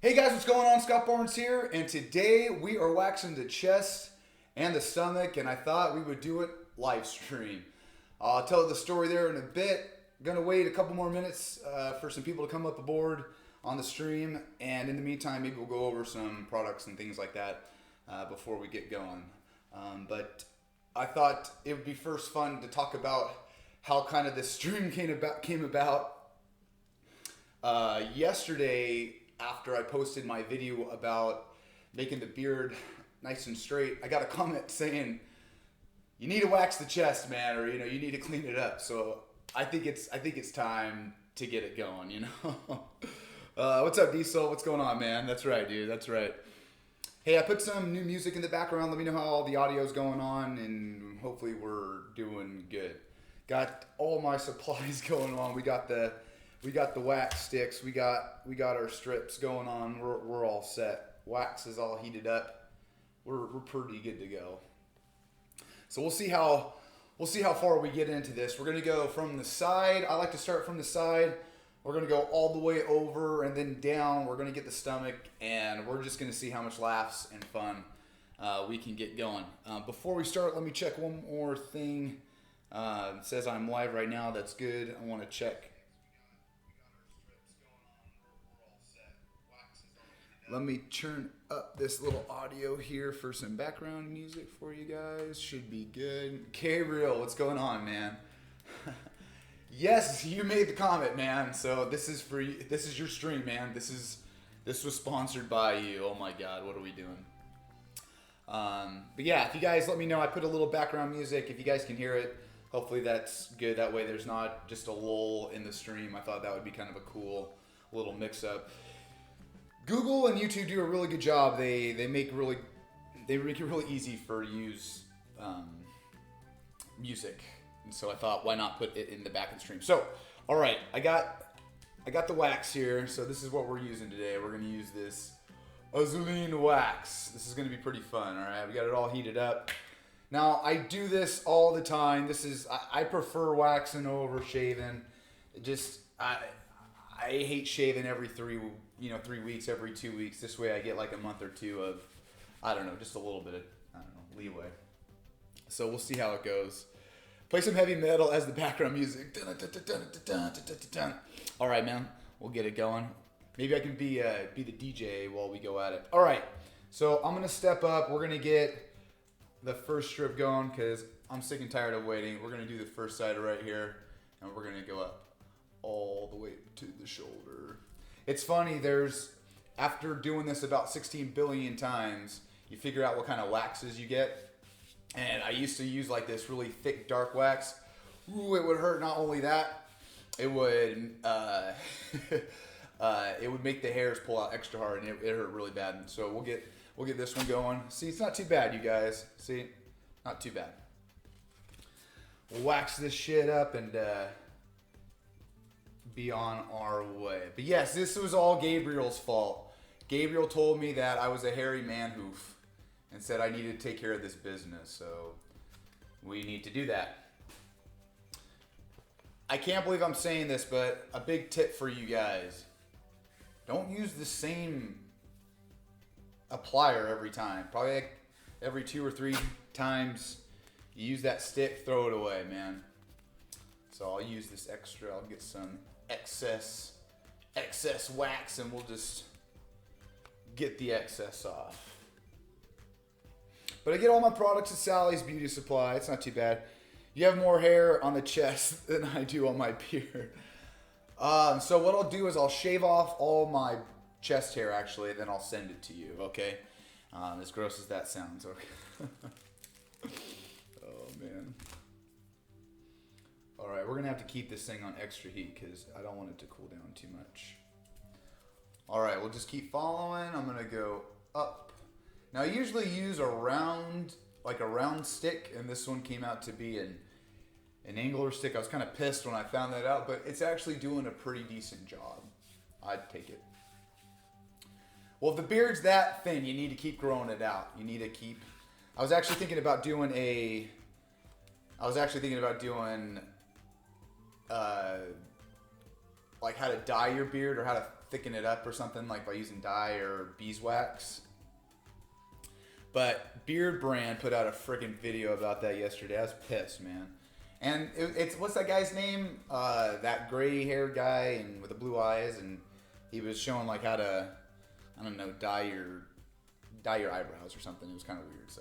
Hey guys, what's going on? Scott Barnes here, and today we are waxing the chest and the stomach, and I thought we would do it live stream. I'll tell the story there in a bit. Gonna wait a couple more minutes for some people to come up aboard on the stream, and in the meantime, maybe we'll go over some products and things like that before we get going. But I thought it would be first fun to talk about how kind of this stream came about. Yesterday, after I posted my video about making the beard nice and straight, I got a comment saying, "You need to wax the chest, man," or you need to clean it up. So I think it's time to get it going. What's up, Diesel? What's going on, man? That's right, dude. That's right. Hey, I put some new music in the background. Let me know how all the audio's going on, and hopefully we're doing good. Got all my supplies going on. We got the wax sticks. We got our strips going on. We're all set. Wax is all heated up. We're pretty good to go. So we'll see how far we get into this. We're gonna go from the side. I like to start from the side. We're gonna go all the way over and then down. We're gonna get the stomach, and we're just gonna see how much laughs and fun we can get going. Before we start, let me check one more thing. It says I'm live right now. That's good. I want to check. Let me turn up this little audio here for some background music for you guys. Should be good. Gabriel, what's going on, man? Yes, you made the comment, man. So this is for you. This is your stream, man. This was sponsored by you. Oh my God, what are we doing? But yeah, if you guys let me know, I put a little background music. If you guys can hear it, hopefully that's good. That way there's not just a lull in the stream. I thought that would be kind of a cool little mix-up. Google and YouTube do a really good job. They make it really easy for use music, and so I thought, why not put it in the back of the stream? So, all right, I got the wax here. So this is what we're using today. We're gonna use this Azuline wax. This is gonna be pretty fun. All right, we got it all heated up. Now I do this all the time. I prefer waxing over shaving. I hate shaving every 3 weeks, every 2 weeks. This way I get like a month or two of, just a little bit of, leeway. So we'll see how it goes. Play some heavy metal as the background music. All right, man, we'll get it going. Maybe I can be the DJ while we go at it. All right, so I'm gonna step up. We're gonna get the first strip going because I'm sick and tired of waiting. We're gonna do the first side right here, and we're gonna go up all the way to the shoulder. It's funny, after doing this about 16 billion times, you figure out what kind of waxes you get. And I used to use like this really thick dark wax. Ooh, it would hurt. Not only that, it would it would make the hairs pull out extra hard, and it hurt really bad. And so we'll get this one going. See, it's not too bad, you guys. See, not too bad. We'll wax this shit up and be on our way. But yes, this was all Gabriel's fault. Gabriel told me that I was a hairy man hoof and said I needed to take care of this business, so we need to do that. I can't believe I'm saying this, but a big tip for you guys: don't use the same applier every time. Probably like every 2 or 3 times you use that stick, throw it away, man. So I'll use this extra. I'll get some excess wax, and we'll just get the excess off. But I get all my products at Sally's Beauty Supply. It's not too bad. You have more hair on the chest than I do on my beard. So what I'll do is I'll shave off all my chest hair, actually, and then I'll send it to you, okay? As gross as that sounds, okay? Oh, man. All right, we're gonna have to keep this thing on extra heat because I don't want it to cool down too much. All right, we'll just keep following. I'm gonna go up. Now I usually use a round stick, and this one came out to be an angular stick. I was kind of pissed when I found that out, but it's actually doing a pretty decent job. I'd take it. Well, if the beard's that thin, you need to keep growing it out. You need to keep. I was actually thinking about doing like how to dye your beard or how to thicken it up or something, like by using dye or beeswax. But Beard Brand put out a freaking video about that yesterday. I was pissed, man. And it's what's that guy's name? That gray haired guy and with the blue eyes, and he was showing like how to, I don't know, dye your eyebrows or something. It was kind of weird. So,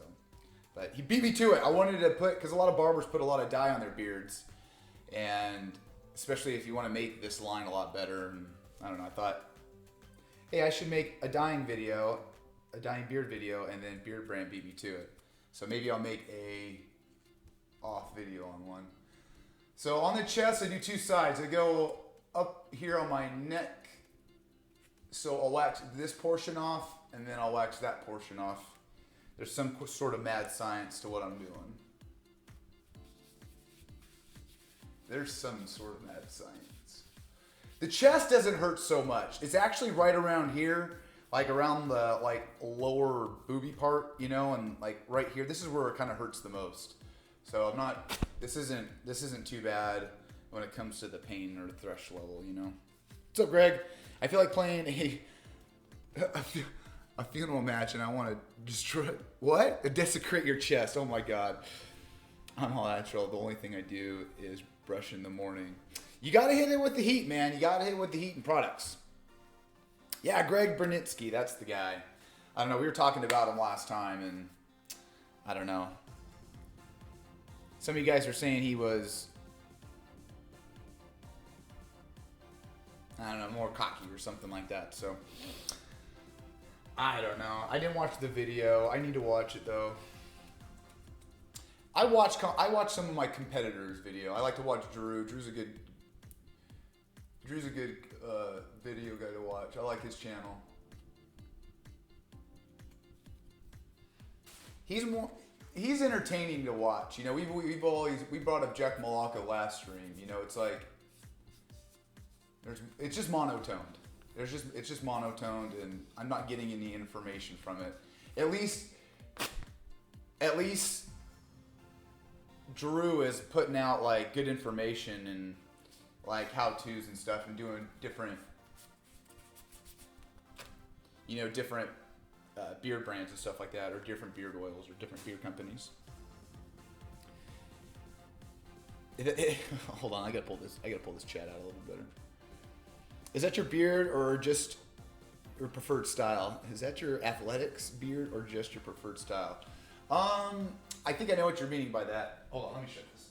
but he beat me to it. I wanted to put, because a lot of barbers put a lot of dye on their beards, and especially if you want to make this line a lot better. And I don't know. I thought, hey, I should make a dyeing video, a dyeing beard video, and then Beard Brand beat me to it. So maybe I'll make a off video on one. So on the chest, I do two sides. I go up here on my neck. So I'll wax this portion off, and then I'll wax that portion off. There's some sort of mad science to what I'm doing. There's some sort of mad science. The chest doesn't hurt so much. It's actually right around here, like around the like lower booby part, you know, and like right here. This is where it kind of hurts the most. So I'm not. This isn't too bad when it comes to the pain or the thresh level, you know. What's up, Greg? I feel like playing a funeral match, and I want to destroy what? Desecrate your chest. Oh my God. I'm all natural. The only thing I do is brush in the morning. You gotta hit it with the heat, man. You gotta hit it with the heat and products. Yeah, Greg Bernitsky, that's the guy. I don't know. We were talking about him last time, and I don't know. Some of you guys are saying he was, I don't know, more cocky or something like that. So, I don't know. I didn't watch the video. I need to watch it, though. I watch some of my competitors' video. I like to watch Drew. Drew's a good video guy to watch. I like his channel. He's entertaining to watch. You know, we brought up Jack Malacca last stream. You know, it's like it's just monotoned. It's just monotoned, and I'm not getting any information from it. At least Drew is putting out like good information and like how-tos and stuff, and doing different beard brands and stuff like that, or different beard oils, or different beard companies. Hold on, I gotta pull this chat out a little better. Is that your beard or just your preferred style? Is that your athletics beard or just your preferred style? I think I know what you're meaning by that. Hold on, let me show this.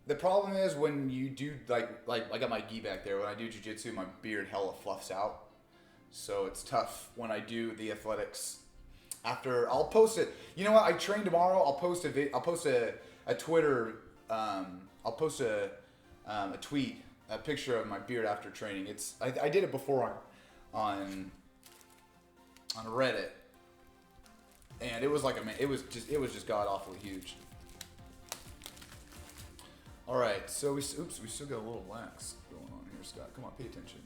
The problem is when you do like I got my gi back there. When I do jiu-jitsu, my beard hella fluffs out. So it's tough when I do the athletics. After I'll post it. You know what? I train tomorrow. I'll post a Twitter. I'll post a tweet, a picture of my beard after training. I did it before on Reddit, and it was like it was just god awfully huge. All right, so we still got a little wax going on here, Scott. Come on, pay attention.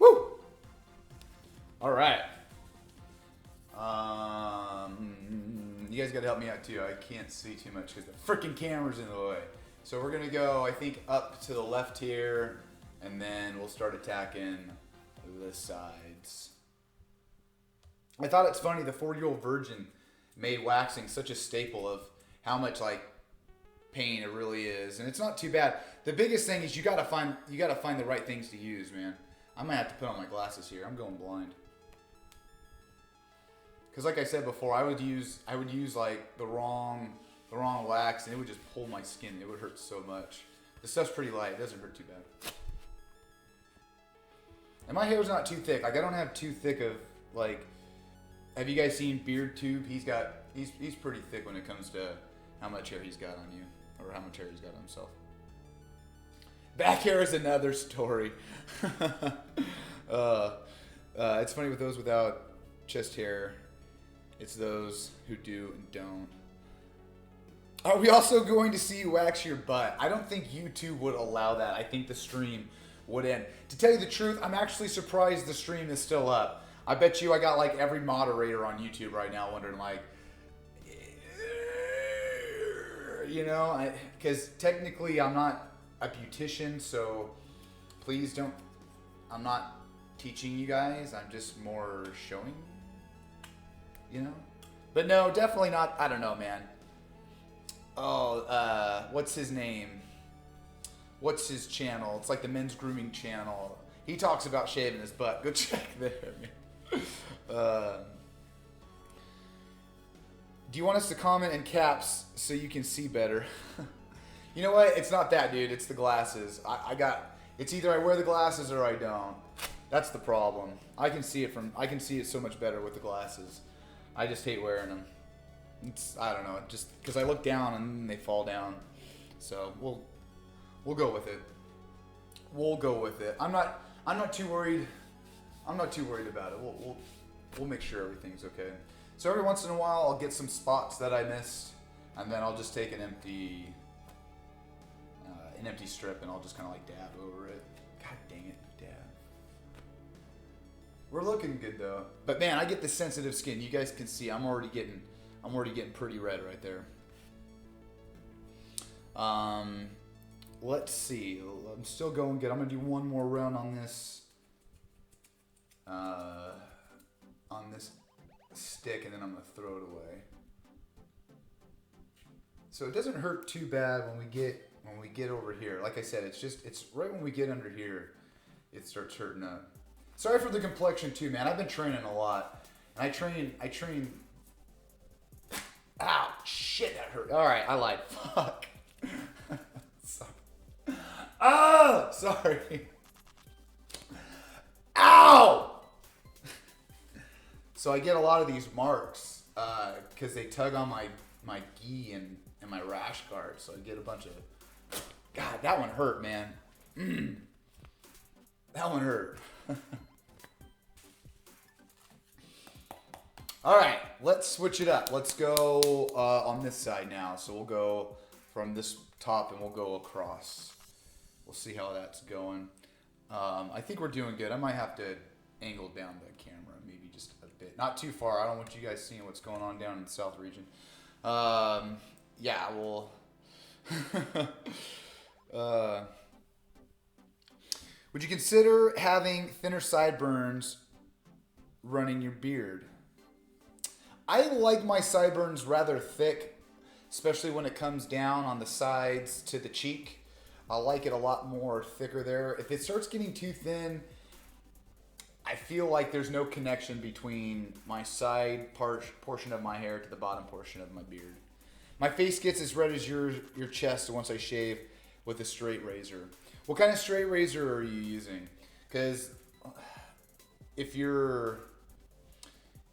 Woo! All right. You guys got to help me out too. I can't see too much because the freaking camera's in the way. So we're gonna go, I think, up to the left here, and then we'll start attacking the sides. I thought it's funny, the 4-year-old virgin made waxing such a staple of how much like pain it really is, and it's not too bad. The biggest thing is you gotta find the right things to use, man. I'm gonna have to put on my glasses here. I'm going blind. Because like I said before, I would use like the wrong wax, and it would just pull my skin. It would hurt so much. This stuff's pretty light. It doesn't hurt too bad. And my hair's not too thick. Like I don't have too thick of like. Have you guys seen Beard Tube? He's pretty thick when it comes to how much hair he's got on you, or how much hair he's got on himself. Back hair is another story. It's funny with those without chest hair. It's those who do and don't. Are we also going to see you wax your butt? I don't think YouTube would allow that. I think the stream would end. To tell you the truth, I'm actually surprised the stream is still up. I bet you I got like every moderator on YouTube right now wondering like, you know, because technically I'm not a beautician, so please don't. I'm not teaching you guys. I'm just more showing. You know, but no, definitely not. I don't know, man. Oh, what's his name? What's his channel? It's like the men's grooming channel. He talks about shaving his butt. Go check there, man. Do you want us to comment in caps so you can see better? You know what? It's not that, dude. It's the glasses. It's either I wear the glasses or I don't. That's the problem. I can see it so much better with the glasses. I just hate wearing them. I don't know, just because I look down and they fall down. So we'll go with it. We'll go with it. I'm not too worried. I'm not too worried about it. We'll make sure everything's okay. So every once in a while, I'll get some spots that I missed, and then I'll just take an empty strip and I'll just kind of like dab over it. God dang it, dab. We're looking good though. But man, I get the sensitive skin. You guys can see I'm already getting pretty red right there. Let's see. I'm still going good. I'm gonna do one more round on this stick, and then I'm gonna throw it away. So it doesn't hurt too bad when we get over here. Like I said, it's right when we get under here, it starts hurting up. Sorry for the complexion too, man. I've been training a lot, and I train. Ow, shit, that hurt. All right, I lied. Fuck. Sorry. Oh, sorry. Ow! So I get a lot of these marks because they tug on my gi and my rash guard. So I get a bunch of... God, that one hurt, man. That one hurt. All right, let's switch it up. Let's go on this side now. So we'll go from this top and we'll go across. We'll see how that's going. I think we're doing good. I might have to angle down the camera maybe just a bit. Not too far. I don't want you guys seeing what's going on down in the south region. Yeah, we'll... would you consider having thinner sideburns running your beard? I like my sideburns rather thick, especially when it comes down on the sides to the cheek. I like it a lot more thicker there. If it starts getting too thin, I feel like there's no connection between my side portion of my hair to the bottom portion of my beard. My face gets as red as your chest once I shave with a straight razor. What kind of straight razor are you using? Because if you're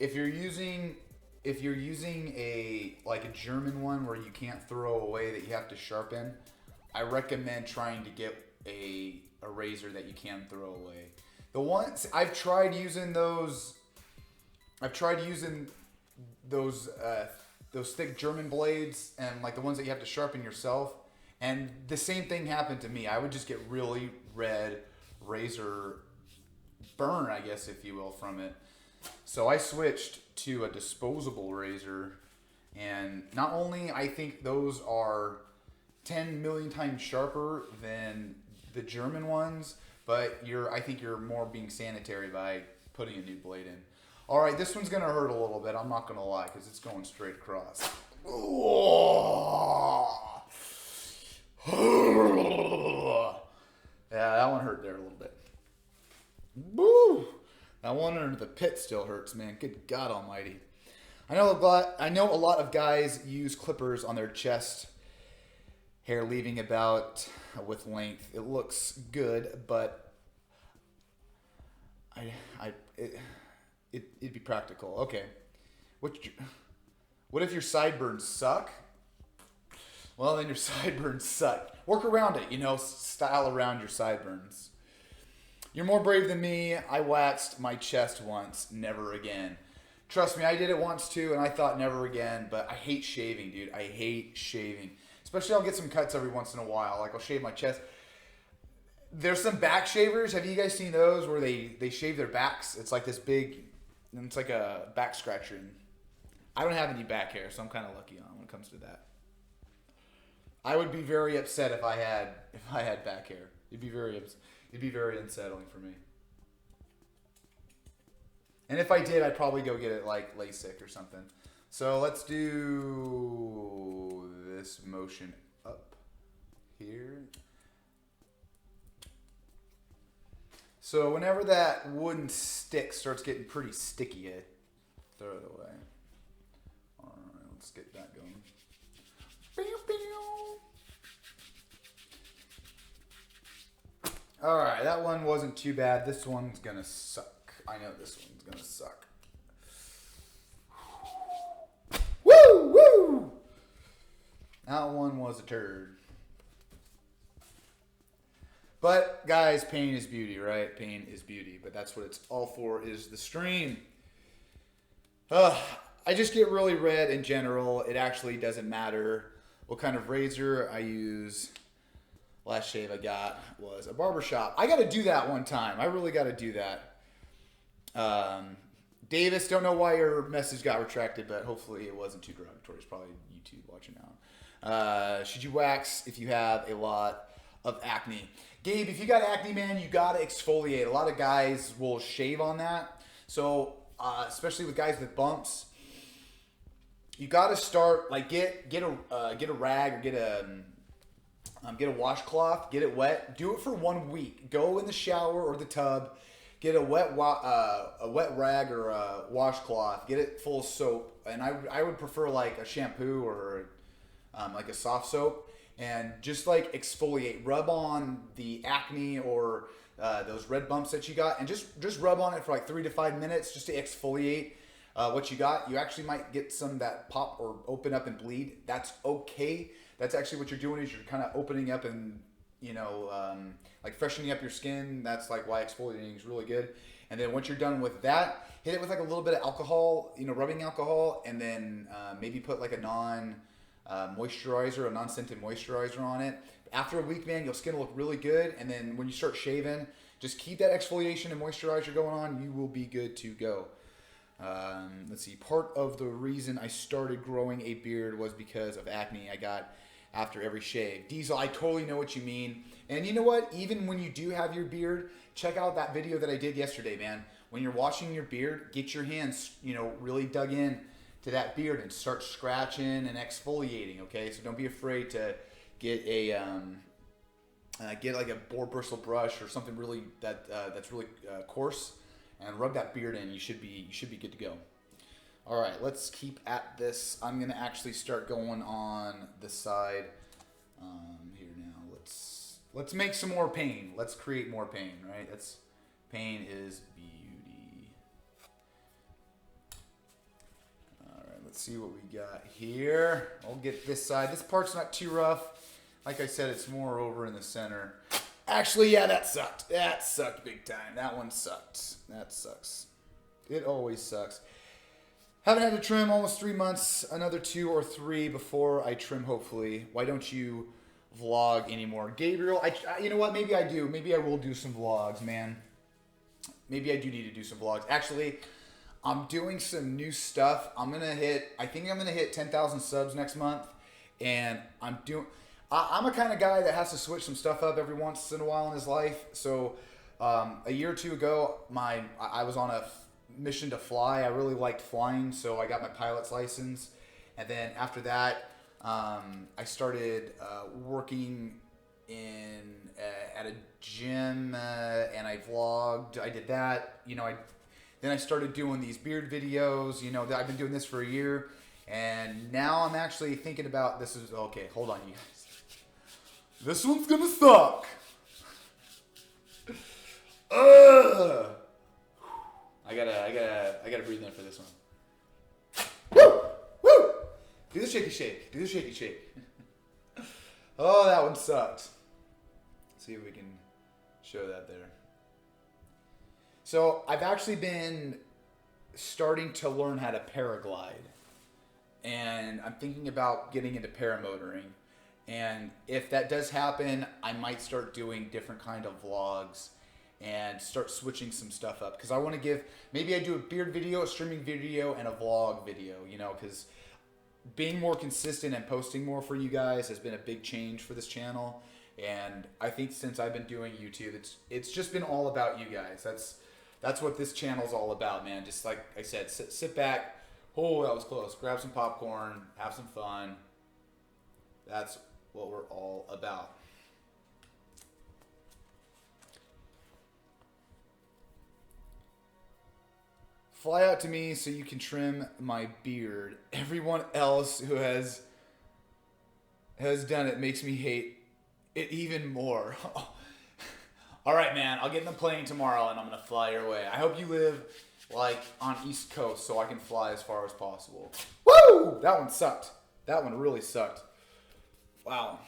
using a German one where you can't throw away, that you have to sharpen, I recommend trying to get a razor that you can throw away. The ones I've tried using those thick German blades and like the ones that you have to sharpen yourself, and the same thing happened to me. I would just get really red razor burn, I guess if you will, from it. So I switched to a disposable razor, and not only I think those are 10 million times sharper than the German ones, but I think you're more being sanitary by putting a new blade in. All right, this one's gonna hurt a little bit. I'm not gonna lie, because it's going straight across. Yeah, that one hurt there a little bit. Woo! That one under the pit still hurts, man. Good God Almighty. I know a lot of guys use clippers on their chest hair, leaving about with length. It looks good, but it'd be practical. Okay. What if your sideburns suck? Well, then your sideburns suck. Work around it, style around your sideburns. You're more brave than me. I waxed my chest once. Never again. Trust me, I did it once too, and I thought never again, but I hate shaving, dude. I hate shaving. Especially I'll get some cuts every once in a while. Like I'll shave my chest. There's some back shavers. Have you guys seen those where they shave their backs? It's like this big, and it's like a back scratcher. I don't have any back hair, so I'm kind of lucky when it comes to that. I would be very upset if I had back hair. It'd be very unsettling for me. And if I did, I'd probably go get it like LASIK or something. So let's do this motion up here. So whenever that wooden stick starts getting pretty sticky, I throw it away. All right, let's get that going. All right, that one wasn't too bad. This one's gonna suck. I know this one's gonna suck. Woo, woo! That one was a turd. But guys, pain is beauty, right? Pain is beauty. But that's what it's all for, is the stream. I just get really red in general. It actually doesn't matter what kind of razor I use. Last shave I got was a barbershop. I got to do that one time. I really got to do that. Davis, don't know why your message got retracted, but hopefully it wasn't too derogatory. It's probably YouTube watching now. Should you wax if you have a lot of acne? Gabe, if you got acne, man, you got to exfoliate. A lot of guys will shave on that. So, especially with guys with bumps, you got to start, like, get a rag or get a washcloth, get it wet. Do it for 1 week. Go in the shower or the tub, get a wet rag or a washcloth. Get it full of soap, and I would prefer like a shampoo or like a soft soap, and just like exfoliate. Rub on the acne or those red bumps that you got, and just rub on it for like 3 to 5 minutes just to exfoliate what you got. You actually might get some that pop or open up and bleed. That's okay. That's actually what you're doing, is you're kind of opening up and, you know, like freshening up your skin. That's like why exfoliating is really good. And then once you're done with that, hit it with like a little bit of alcohol, you know, rubbing alcohol, and then maybe put like a non-moisturizer, a non-scented moisturizer on it. After a week, man, your skin will look really good. And then when you start shaving, just keep that exfoliation and moisturizer going on. You will be good to go. Let's see. Part of the reason I started growing a beard was because of acne I got after every shave. Diesel, I totally know what you mean. And you know what? Even when you do have your beard, check out that video that I did yesterday, man. When you're washing your beard, get your hands, you know, really dug in to that beard and start scratching and exfoliating, okay? So don't be afraid to get a get like a boar bristle brush or something really that's really coarse, and rub that beard in. You should be good to go. All right, let's keep at this. I'm gonna actually start going on the side here now. Let's make some more pain. Let's create more pain, right? Pain is beauty. All right, let's see what we got here. I'll get this side. This part's not too rough. Like I said, it's more over in the center. Actually, yeah, that sucked. That sucked big time. That one sucked. That sucks. It always sucks. Haven't had to trim almost 3 months. Another 2 or 3 before I trim, hopefully. Why don't you vlog anymore? Gabriel, you know what? Maybe I do. Maybe I will do some vlogs, man. Maybe I do need to do some vlogs. Actually, I'm doing some new stuff. I think I'm going to hit 10,000 subs next month. And I'm a kind of guy that has to switch some stuff up every once in a while in his life. So a year or two ago, I was on a mission to fly. I really liked flying, so I got my pilot's license. And then after that, I started working at a gym, and I vlogged. I did that. You know, then I started doing these beard videos. You know, I've been doing this for a year, and now I'm actually thinking about this. Okay, hold on, you guys. This one's gonna suck. Ugh. I gotta breathe in for this one. Woo! Woo! Do the shaky shake. Do the shaky shake. Oh, that one sucked. See if we can show that there. So I've actually been starting to learn how to paraglide, and I'm thinking about getting into paramotoring. And if that does happen, I might start doing different kind of vlogs and start switching some stuff up, because I want to maybe I do a beard video, a streaming video, and a vlog video, you know, because being more consistent and posting more for you guys has been a big change for this channel. And I think since I've been doing YouTube, it's just been all about you guys. That's what this channel's all about, man. Just like I said, sit back. Oh, that was close. Grab some popcorn, have some fun. That's what we're all about. Fly out to me so you can trim my beard. Everyone else who has done it makes me hate it even more. All right, man. I'll get in the plane tomorrow and I'm gonna fly your way. I hope you live like on East Coast so I can fly as far as possible. Woo! That one sucked. That one really sucked. Wow.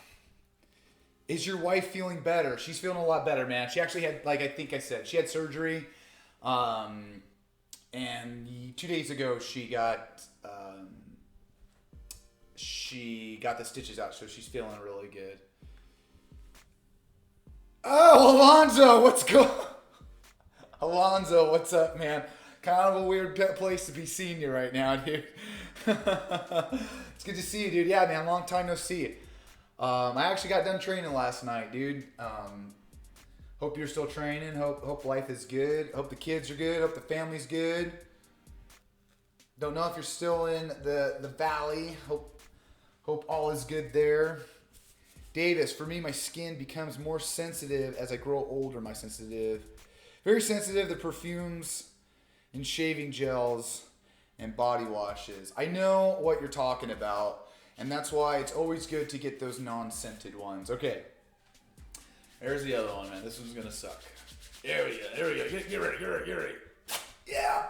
Is your wife feeling better? She's feeling a lot better, man. She actually had, like I think I said, she had surgery. And 2 days ago, she got the stitches out, so she's feeling really good. Oh, Alonzo, Alonzo, what's up, man? Kind of a weird place to be seeing you right now, dude. It's good to see you, dude. Yeah, man, long time no see. I actually got done training last night, dude. Hope you're still training. Hope life is good. Hope the kids are good. Hope the family's good. Don't know if you're still in the valley. Hope all is good there. Davis, for me, my skin becomes more sensitive as I grow older. Very sensitive to perfumes and shaving gels and body washes. I know what you're talking about, and that's why it's always good to get those non-scented ones. Okay. There's the other one, man. This one's gonna suck. There we go. Get ready. Yeah.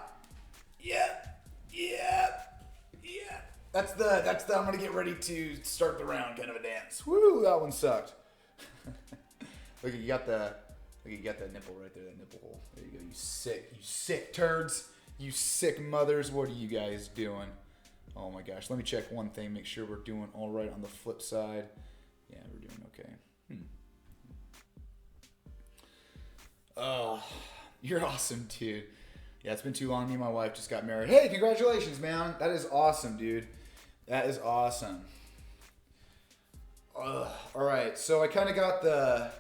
That's the I'm gonna get ready to start the round kind of a dance. Woo, that one sucked. Look, you got the nipple right there, that nipple hole. There you go. You sick turds. You sick mothers. What are you guys doing? Oh my gosh. Let me check one thing. Make sure we're doing all right on the flip side. Yeah, we're doing okay. Oh, you're awesome, dude. Yeah, it's been too long. Me and my wife just got married. Hey, congratulations, man. That is awesome, dude. That is awesome. All right, so I kind of got the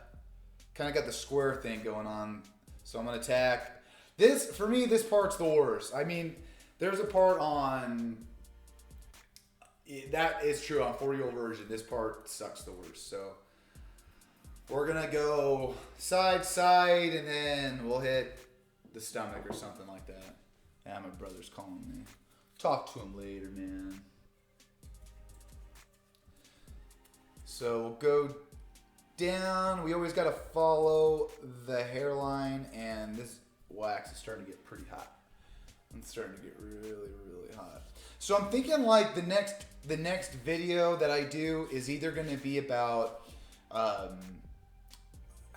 square thing going on. So I'm gonna tack this. For me, this part's the worst. I mean, there's a part on that is true on 4-year-old version. This part sucks the worst. So we're gonna go side, and then we'll hit the stomach or something like that. Yeah, my brother's calling me. Talk to him later, man. So we'll go down. We always gotta follow the hairline, and this wax is starting to get pretty hot. It's starting to get really, really hot. So I'm thinking like the next video that I do is either gonna be about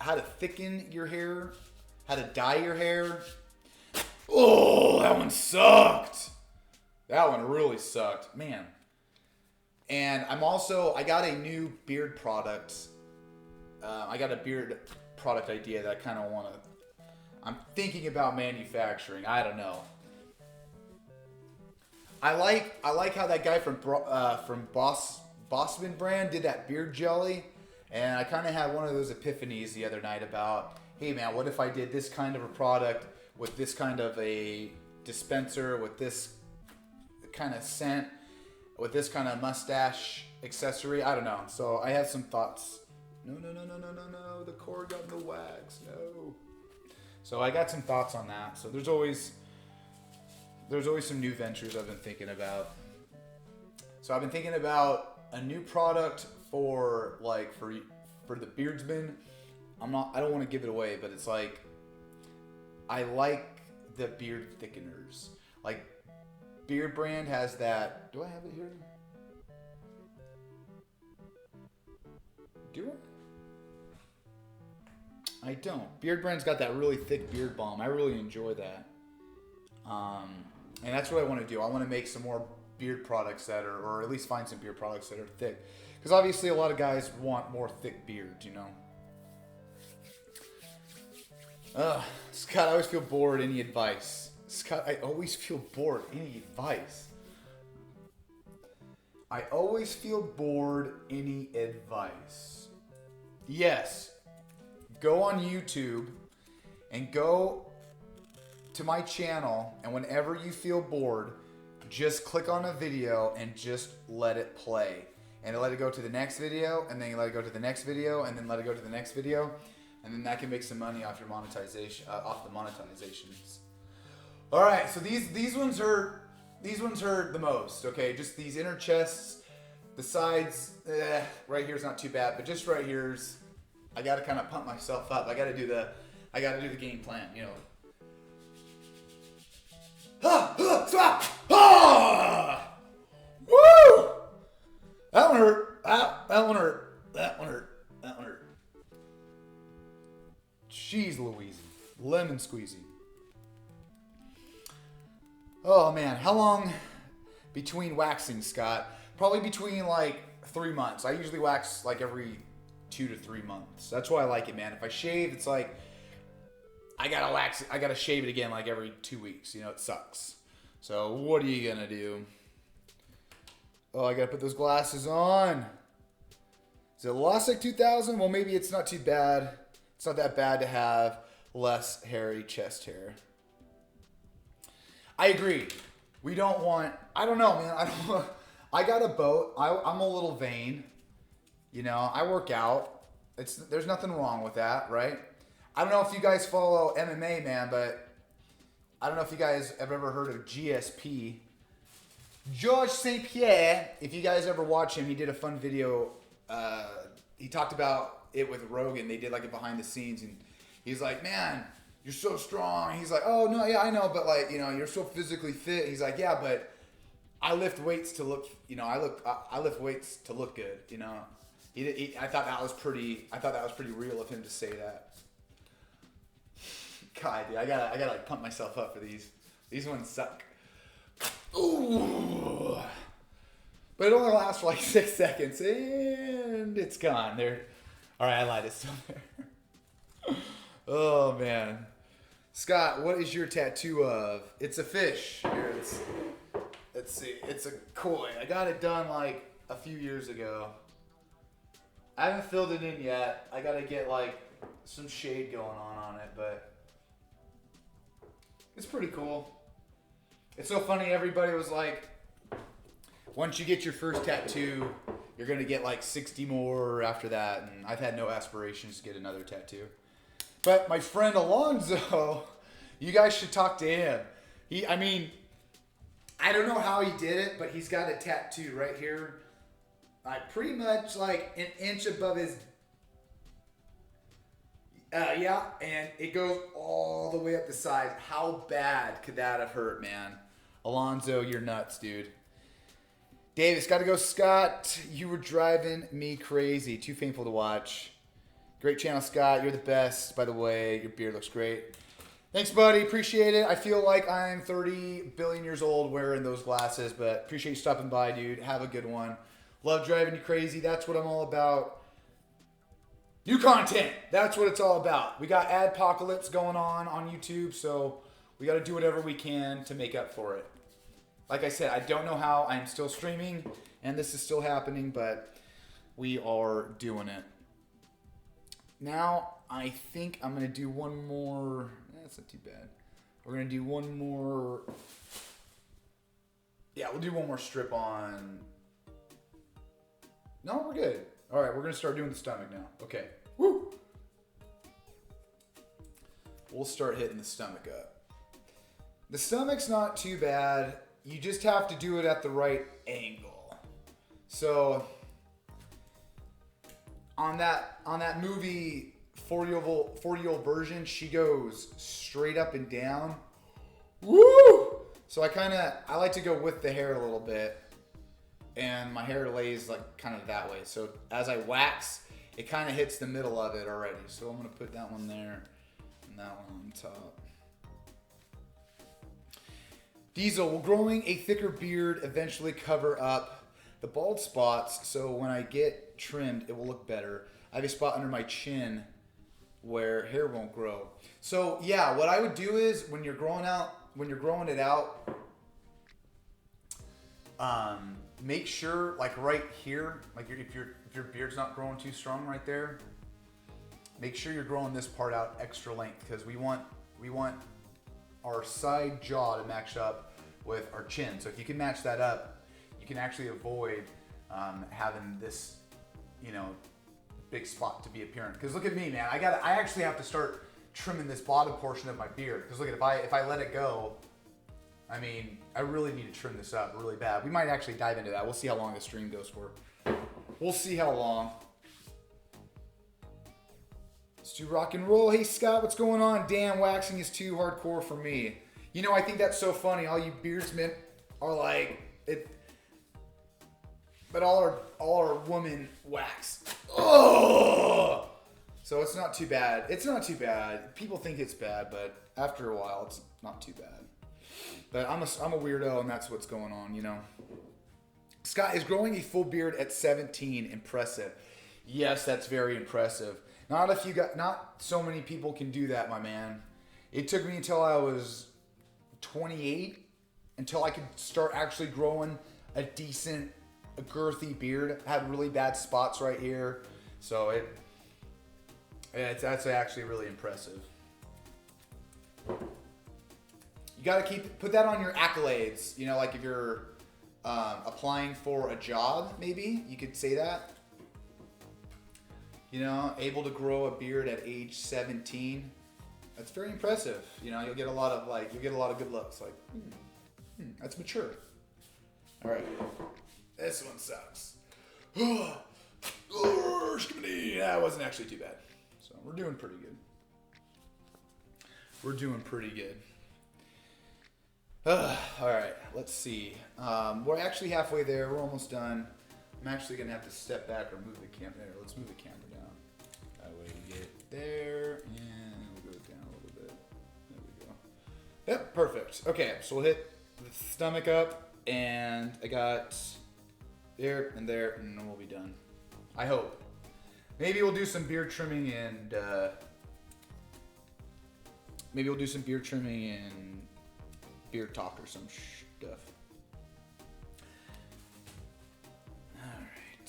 how to thicken your hair, how to dye your hair. Oh, that one sucked. That one really sucked, man. And I got a new beard product. I got a beard product idea that I kind of I'm thinking about manufacturing. I don't know. I like how that guy from Bossman brand did that beard jelly. And I kind of had one of those epiphanies the other night about, hey man, what if I did this kind of a product with this kind of a dispenser, with this kind of scent, with this kind of mustache accessory? I don't know. So I had some thoughts. No. The cord got in the wax. No. So I got some thoughts on that. So there's always some new ventures I've been thinking about. So I've been thinking about a new product for the beardsman. I don't want to give it away, but it's like, I like the beard thickeners. Like, Beard Brand has that. Do I have it here? Do I? I don't. Beard Brand's got that really thick beard balm. I really enjoy that. And that's what I want to do. I want to make some more beard products that are, or at least find some beard products that are thick. Because obviously a lot of guys want more thick beards, you know. Scott, I always feel bored. Any advice? Scott, I always feel bored. Any advice? I always feel bored. Any advice? Yes. Go on YouTube and go to my channel, and whenever you feel bored, just click on a video and just let it play. And let it go to the next video, and then you let it go to the next video, and then let it go to the next video, and then that can make some money off your monetization, off the monetizations. All right, so these ones are the most. Okay, just these inner chests, the sides. Right here's not too bad, but just right here's. I gotta kind of pump myself up. I gotta do the game plan, you know. Woo! That one hurt. That one hurt. That one hurt. That one hurt. Jeez Louise. Lemon squeezy. Oh man, how long between waxing, Scott? Probably between like 3 months. I usually wax like every 2 to 3 months. That's why I like it, man. If I shave, it's like I gotta wax it. I gotta shave it again like every 2 weeks. You know, it sucks. So what are you gonna do? Oh, I gotta put those glasses on. Is it Losec 2000? Well, maybe it's not too bad. It's not that bad to have less hairy chest hair. I agree. We don't want. I don't know, man. I got a boat. I'm a little vain. You know, I work out. There's nothing wrong with that, right? I don't know if you guys follow MMA, man, but I don't know if you guys have ever heard of GSP. Georges St. Pierre, if you guys ever watch him, he did a fun video. He talked about it with Rogan. They did like a behind the scenes, and he's like, man, you're so strong. He's like, oh, no, yeah, I know, but like, you know, you're so physically fit. He's like, yeah, but I lift weights to look, you know, I lift weights to look good, you know. I thought that was pretty real of him to say that. God, dude, I gotta like pump myself up for these. These ones suck. Ooh. But it only lasts for like 6 seconds and it's gone. There. All right, I lied. It's still there. Oh man, Scott, what is your tattoo of? It's a fish. Here, let's see. It's a koi. I got it done like a few years ago. I haven't filled it in yet. I gotta get like some shade going on it, but it's pretty cool. It's so funny. Everybody was like, once you get your first tattoo, you're going to get like 60 more after that. And I've had no aspirations to get another tattoo. But my friend Alonzo, you guys should talk to him. I mean, I don't know how he did it, but he's got a tattoo right here. Like pretty much like an inch above his... yeah, and it goes all the way up the side. How bad could that have hurt, man? Alonzo, you're nuts, dude. Davis, gotta go, Scott. You were driving me crazy. Too painful to watch. Great channel, Scott. You're the best, by the way. Your beard looks great. Thanks, buddy. Appreciate it. I feel like I'm 30 billion years old wearing those glasses, but appreciate you stopping by, dude. Have a good one. Love driving you crazy. That's what I'm all about. New content. That's what it's all about. We got adpocalypse going on YouTube, so we got to do whatever we can to make up for it. Like I said, I don't know how. I'm still streaming, and this is still happening, but we are doing it. Now, I think I'm going to do one more. That's not too bad. We're going to do one more. Yeah, we'll do one more strip on. No, we're good. All right, we're going to start doing the stomach now. Okay. Woo! We'll start hitting the stomach up. The stomach's not too bad. You just have to do it at the right angle. So on that movie 40-year-old version, she goes straight up and down. Woo! So I like to go with the hair a little bit, and my hair lays like kind of that way. So as I wax, it kind of hits the middle of it already. So I'm gonna put that one there and that one on top. Diesel, will growing a thicker beard eventually cover up the bald spots so when I get trimmed, it will look better? I have a spot under my chin where hair won't grow. So yeah, what I would do is when you're growing it out, make sure, like right here, like if your beard's not growing too strong right there, make sure you're growing this part out extra length, because we want our side jaw to match up with our chin. So if you can match that up, you can actually avoid having this, you know, big spot to be apparent. Because look at me, man. I actually have to start trimming this bottom portion of my beard. Because look at, if I let it go, I mean, I really need to trim this up really bad. We might actually dive into that. We'll see how long the stream goes for. We'll see how long. Let's do rock and roll. Hey Scott, what's going on? Damn, waxing is too hardcore for me. You know, I think that's so funny. All you beardsmen are like it, but all our women wax. Oh! So it's not too bad. It's not too bad. People think it's bad, but after a while, it's not too bad. But I'm a weirdo, and that's what's going on, you know. Scott, is growing a full beard at 17 impressive? Yes, that's very impressive. Not so many people can do that, my man. It took me until I was 28 until I could start actually growing a decent, a girthy beard. I had really bad spots right here, so that's actually really impressive. You got to put that on your accolades. You know, like if you're applying for a job, maybe you could say that. You know, able to grow a beard at age 17. That's very impressive. You know, you'll get a lot of good looks. Like, that's mature. All right, this one sucks. That wasn't actually too bad. So we're doing pretty good. We're doing pretty good. All right, let's see. We're actually halfway there. We're almost done. I'm actually gonna have to step back or move the camera. There, let's move the camera down. That way we get there, and we'll go down a little bit. There we go. Yep, perfect. Okay, so we'll hit the stomach up, and I got there, and then we'll be done. I hope. Maybe we'll do some beard trimming and beard talk or some stuff. All right,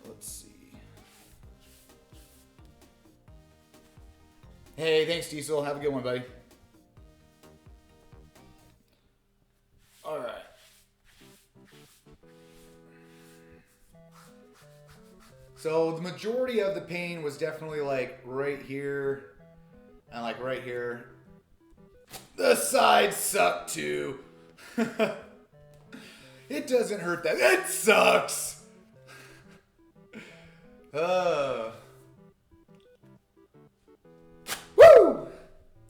let's see. Hey, thanks, Diesel. Have a good one, buddy. All right. So the majority of the pain was definitely like right here and like right here. The sides suck too. It doesn't hurt that. It sucks. Woo!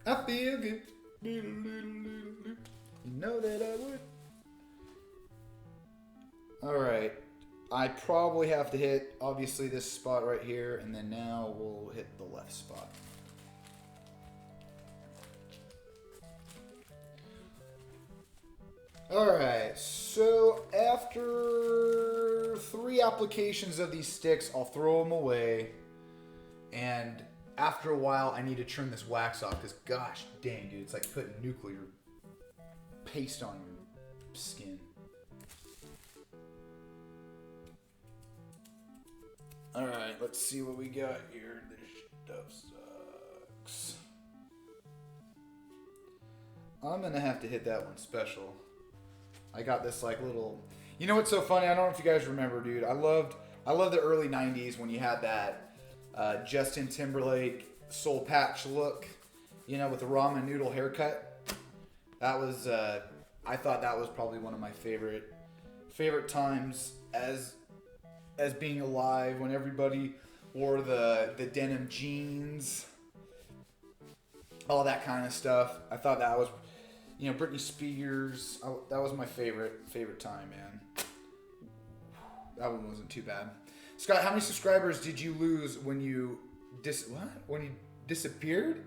I feel good. You know that I would. All right. I probably have to hit, obviously, this spot right here, and then now we'll hit the left spot. Alright, so after 3 applications of these sticks, I'll throw them away. And after a while, I need to trim this wax off, because gosh dang, dude, it's like putting nuclear paste on your skin. Alright, let's see what we got here. This stuff sucks. I'm gonna have to hit that one special. I got this like little... You know what's so funny? I don't know if you guys remember, dude. I loved the early 90s when you had that Justin Timberlake soul patch look, you know, with the ramen noodle haircut. That was, I thought that was probably one of my favorite times as being alive, when everybody wore the denim jeans, all that kind of stuff. I thought that was, you know, Britney Spears. That was my favorite time, man. That one wasn't too bad. Scott, how many subscribers did you lose when you disappeared?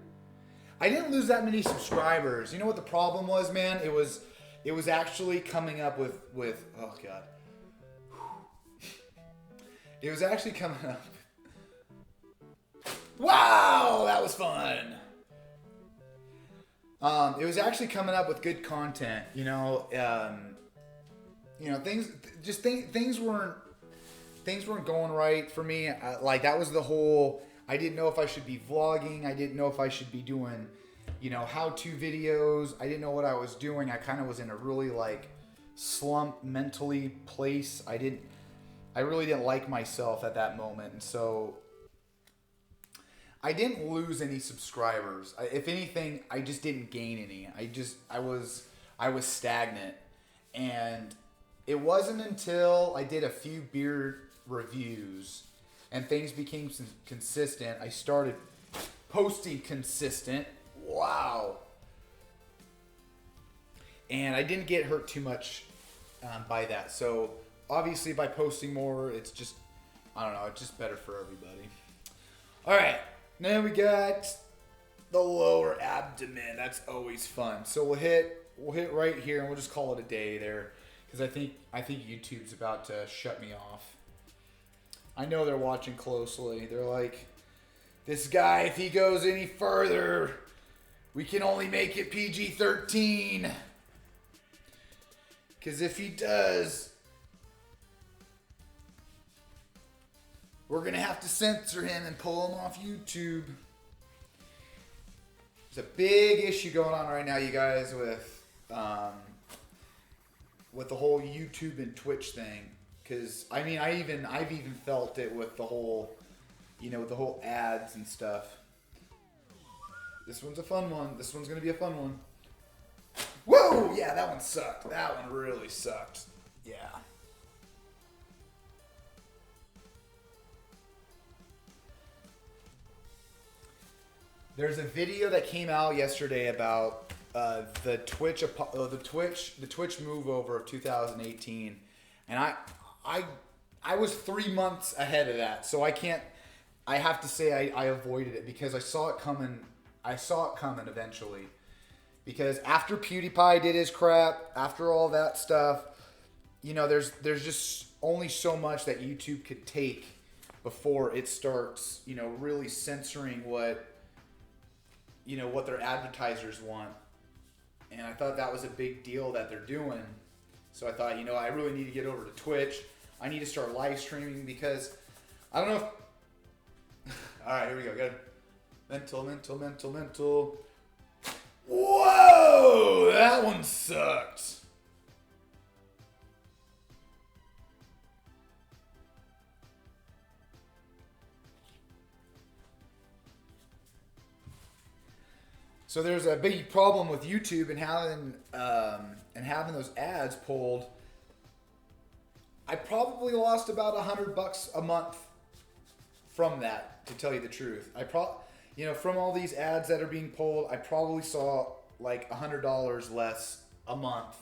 I didn't lose that many subscribers. You know what the problem was, man? It was actually coming up with oh god. It was actually coming up. Wow, that was fun. It was actually coming up with good content, you know. you know, things weren't going right for me. Like that was the whole. I didn't know if I should be vlogging. I didn't know if I should be doing, you know, how-to videos. I didn't know what I was doing. I kind of was in a really like slump mentally place. I really didn't like myself at that moment, and so I didn't lose any subscribers. If anything, I just didn't gain any. I was stagnant, and it wasn't until I did a few beard reviews and things became consistent. I started posting consistent. Wow. And I didn't get hurt too much by that. So obviously by posting more, it's just, I don't know, it's just better for everybody. All right. Then we got the lower abdomen. That's always fun. So we'll hit right here and we'll just call it a day there. Because I think YouTube's about to shut me off. I know they're watching closely. They're like, this guy, if he goes any further, we can only make it PG-13. Because if he does, we're going to have to censor him and pull him off YouTube. There's a big issue going on right now, you guys, with the whole YouTube and Twitch thing. Because, I mean, I've even felt it with the whole, you know, with the whole ads and stuff. This one's a fun one. This one's going to be a fun one. Whoa! Yeah, that one sucked. That one really sucked. Yeah. There's a video that came out yesterday about the Twitch move over of 2018, and I was 3 months ahead of that, so I have to say I avoided it because I saw it coming. I saw it coming eventually. Because after PewDiePie did his crap, after all that stuff, you know, there's just only so much that YouTube could take before it starts, you know, really censoring what their advertisers want. And I thought that was a big deal that they're doing. So I thought, you know, I really need to get over to Twitch. I need to start live streaming because I don't know if... All right, here we go. Got mental. Whoa! That one sucked. So there's a big problem with YouTube and having those ads pulled. I probably lost about $100 a month from that, to tell you the truth. From all these ads that are being pulled, I probably saw like $100 less a month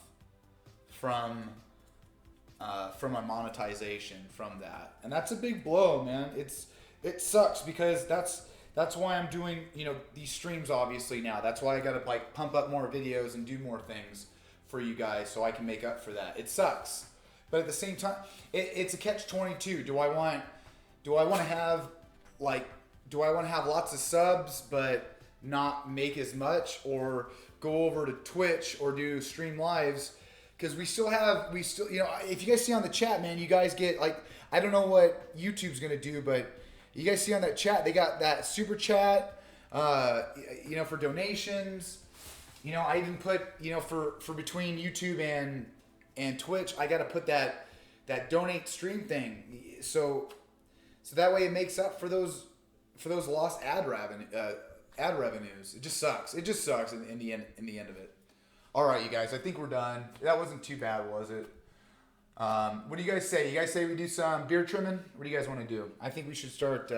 from my monetization from that, and that's a big blow, man. It sucks because that's why I'm doing, you know, these streams obviously now. That's why I gotta like pump up more videos and do more things for you guys so I can make up for that. It sucks, but at the same time, it's a catch-22. Do I want to have lots of subs but not make as much, or go over to Twitch or do stream lives? Because we still, you know, if you guys see on the chat, man, you guys get like, I don't know what YouTube's gonna do, but you guys see on that chat, they got that super chat, you know, for donations. You know, I even put, you know, for between YouTube and Twitch, I got to put that donate stream thing. So that way it makes up for those lost ad revenues. It just sucks. It just sucks in the end of it. All right, you guys, I think we're done. That wasn't too bad, was it? What do you guys say? You guys say we do some beard trimming? What do you guys want to do? I think we should start.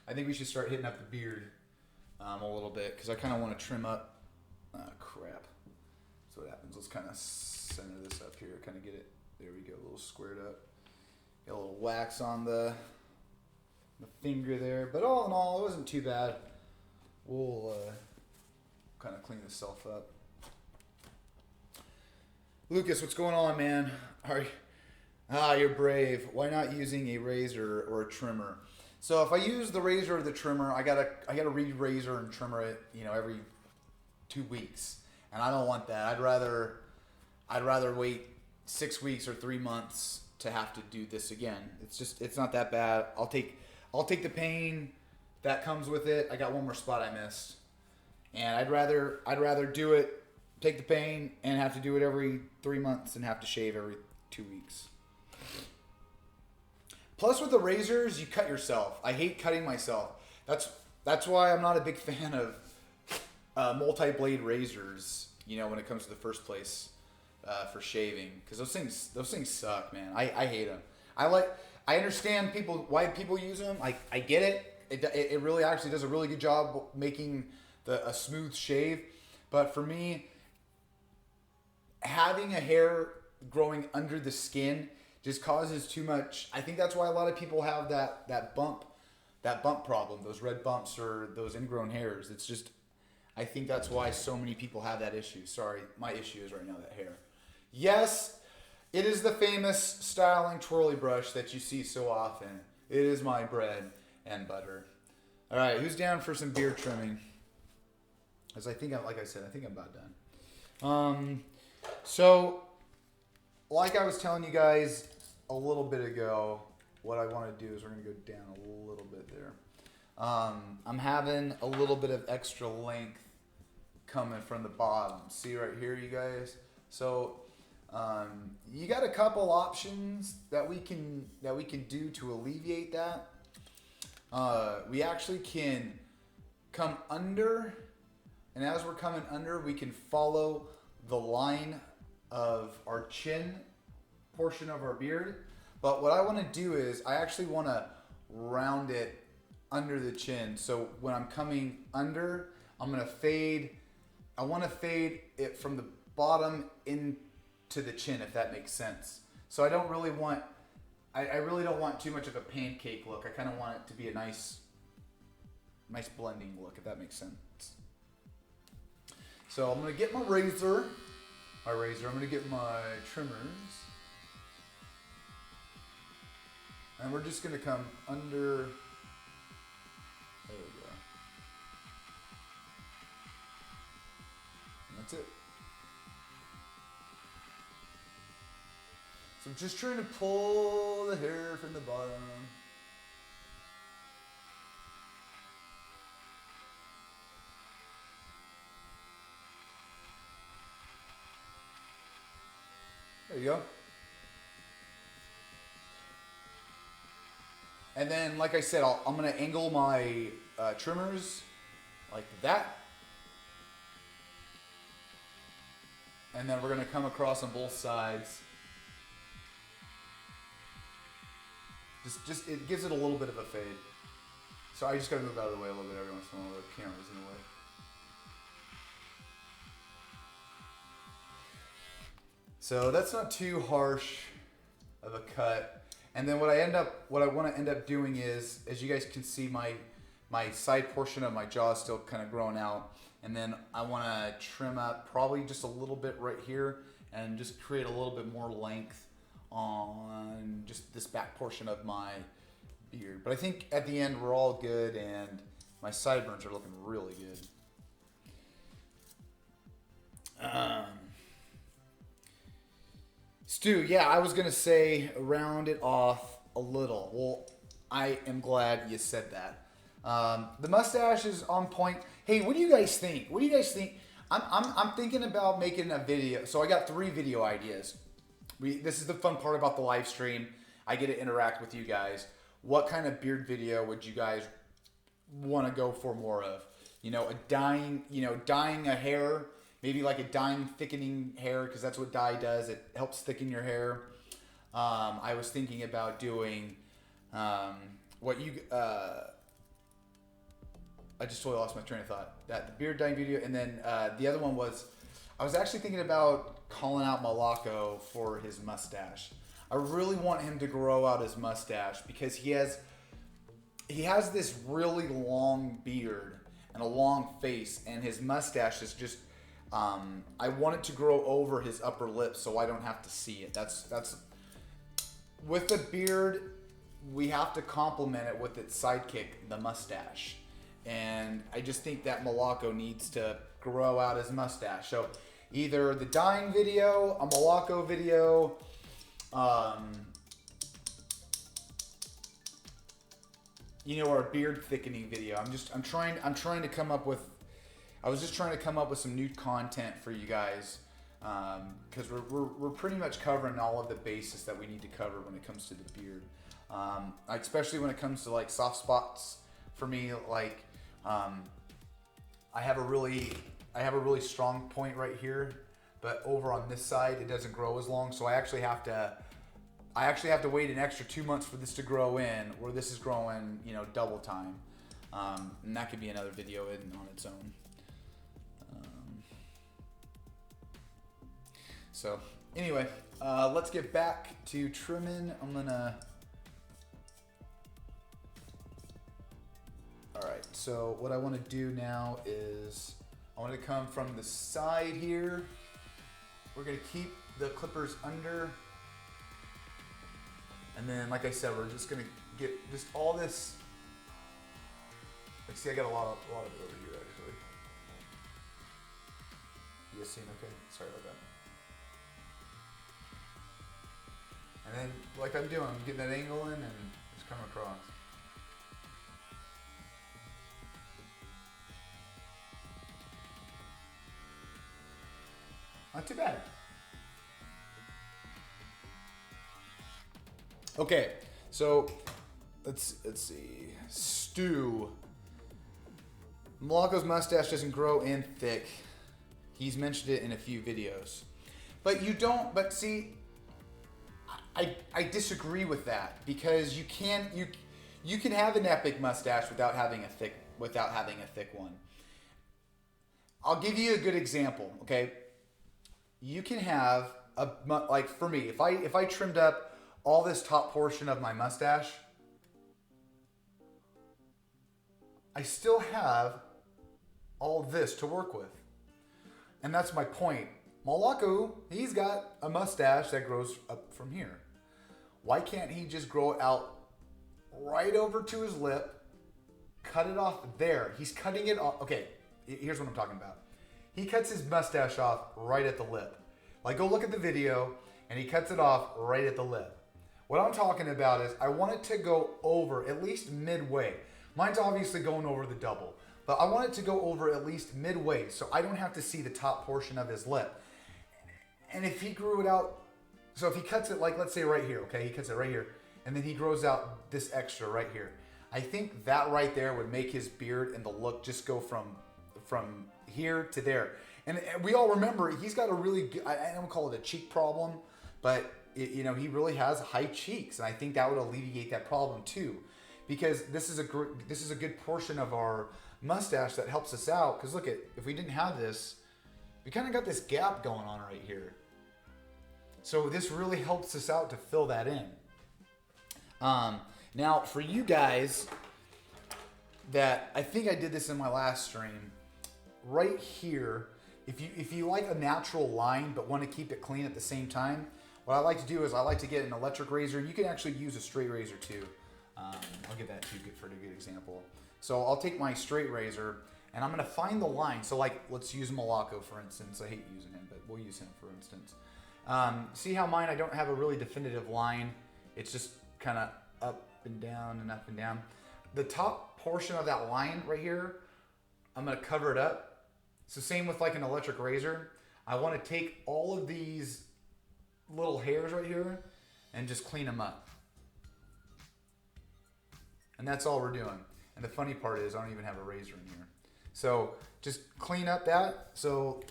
Hitting up the beard a little bit because I kind of want to trim up. Crap. That's what happens. Let's kind of center this up here. Kind of get it. There we go. A little squared up. Got a little wax on the finger there, but all in all, it wasn't too bad. We'll kind of clean this self up. Lucas, what's going on, man? You're brave. Why not using a razor or a trimmer? So if I use the razor or the trimmer, I gotta re-razor and trimmer it, you know, every 2 weeks, and I don't want that. I'd I'd rather wait 6 weeks or 3 months to have to do this again. It's not that bad. I'll take the pain that comes with it. I got one more spot I missed, and I'd rather do it, take the pain, and have to do it every 3 months and have to shave every 2 weeks. Plus, with the razors, you cut yourself. I hate cutting myself. That's why I'm not a big fan of multi-blade razors. You know, when it comes to the first place for shaving, because those things suck, man. I hate them. I understand why people use them. I get it. It really actually does a really good job making a smooth shave. But for me, having a hair growing under the skin just causes too much. I think that's why a lot of people have that bump problem, those red bumps or those ingrown hairs. It's just, I think that's why so many people have that issue. Sorry, my issue is right now that hair. Yes, it is the famous styling twirly brush that you see so often. It is my bread and butter. All right, who's down for some beard trimming? As like I said, I think I'm about done. So, like I was telling you guys a little bit ago, what I want to do is we're going to go down a little bit there. I'm having a little bit of extra length coming from the bottom. See right here, you guys? So, you got a couple options that we can do to alleviate that. We actually can come under, and as we're coming under, we can follow the line of our chin portion of our beard. But what I want to do is I actually want to round it under the chin. So when I'm coming under, I'm going to fade. I want to fade it from the bottom into the chin, if that makes sense. So I don't really want, I really don't want too much of a pancake look. I kind of want it to be a nice blending look, if that makes sense. So I'm going to get my razor. I'm going to get my trimmers. And we're just going to come under. There we go. And that's it. So I'm just trying to pull the hair from the bottom. There you go. And then, like I said, I'm going to angle my trimmers like that. And then we're going to come across on both sides. Just it gives it a little bit of a fade. So I just got to move out of the way a little bit every once in a while. The camera's in the way. So that's not too harsh of a cut. And then what I want to end up doing is, as you guys can see, my side portion of my jaw is still kind of growing out. And then I want to trim up probably just a little bit right here and just create a little bit more length on just this back portion of my beard. But I think at the end we're all good and my sideburns are looking really good. Stu, yeah, I was going to say round it off a little. Well, I am glad you said that. The mustache is on point. Hey, what do you guys think? What do you guys think? I'm thinking about making a video. So I got 3 video ideas. This is the fun part about the live stream. I get to interact with you guys. What kind of beard video would you guys want to go for more of? You know, dyeing a hair. Maybe like a dyeing, thickening hair, because that's what dye does. It helps thicken your hair. I was thinking about doing I just totally lost my train of thought. That the beard dyeing video, and then the other one was, I was actually thinking about calling out Malako for his mustache. I really want him to grow out his mustache because he has this really long beard and a long face, and his mustache is just. I want it to grow over his upper lip so I don't have to see it. That's with the beard, we have to complement it with its sidekick, the mustache. And I just think that Malako needs to grow out his mustache. So Either the dyeing video, a Morocco video, you know, or a beard thickening video. I'm trying to come up with, I was just trying to come up with some new content for you guys, because we're pretty much covering all of the bases that we need to cover when it comes to the beard, especially when it comes to like soft spots for me. Like, I have a really strong point right here, but over on this side it doesn't grow as long, so I actually have to wait an extra 2 months for this to grow in, where this is growing, you know, double time, and that could be another video on its own. So anyway, let's get back to trimming. All right, so what I want to do now is I want to come from the side here. We're going to keep the clippers under. And then, like I said, we're just going to get just all this. Like, see, I got a lot of it over here, actually. You guys seeing okay? Sorry about that. And then, like I'm doing, I'm getting that angle in and just come across. Not too bad. Okay, so let's see. Stu. Morocco's mustache doesn't grow in thick. He's mentioned it in a few videos. But you don't, but see, I disagree with that, because you can have an epic mustache without having a thick one. I'll give you a good example, okay? You can have like for me, if I trimmed up all this top portion of my mustache, I still have all this to work with. And that's my point. Morocco, he's got a mustache that grows up from here. Why can't he just grow it out right over to his lip, cut it off there? He's cutting it off. Okay, here's what I'm talking about. He cuts his mustache off right at the lip. Like, go look at the video, and he cuts it off right at the lip. What I'm talking about is I want it to go over at least midway. Mine's obviously going over the double, but I want it to go over at least midway so I don't have to see the top portion of his lip. And if he grew it out, so if he cuts it, like, let's say right here, okay, he cuts it right here, and then he grows out this extra right here. I think that right there would make his beard and the look just go from here to there. And we all remember he's got a really good, I don't call it a cheek problem, but you know, he really has high cheeks, and I think that would alleviate that problem too, because this is a good portion of our mustache that helps us out. Because look at, if we didn't have this, we kind of got this gap going on right here. So this really helps us out to fill that in. Now for you guys that, I think I did this in my last stream, right here, if you like a natural line but want to keep it clean at the same time, what I like to do is I like to get an electric razor. You can actually use a straight razor too. I'll get that too for a good example. So I'll take my straight razor and I'm going to find the line. So like, let's use Morocco for instance. I hate using him, but we'll use him for instance. See how mine, I don't have a really definitive line. It's just kind of up and down and up and down. The top portion of that line right here, I'm going to cover it up. So same with like an electric razor. I want to take all of these little hairs right here and just clean them up. And that's all we're doing. And the funny part is I don't even have a razor in here. So just clean up that. So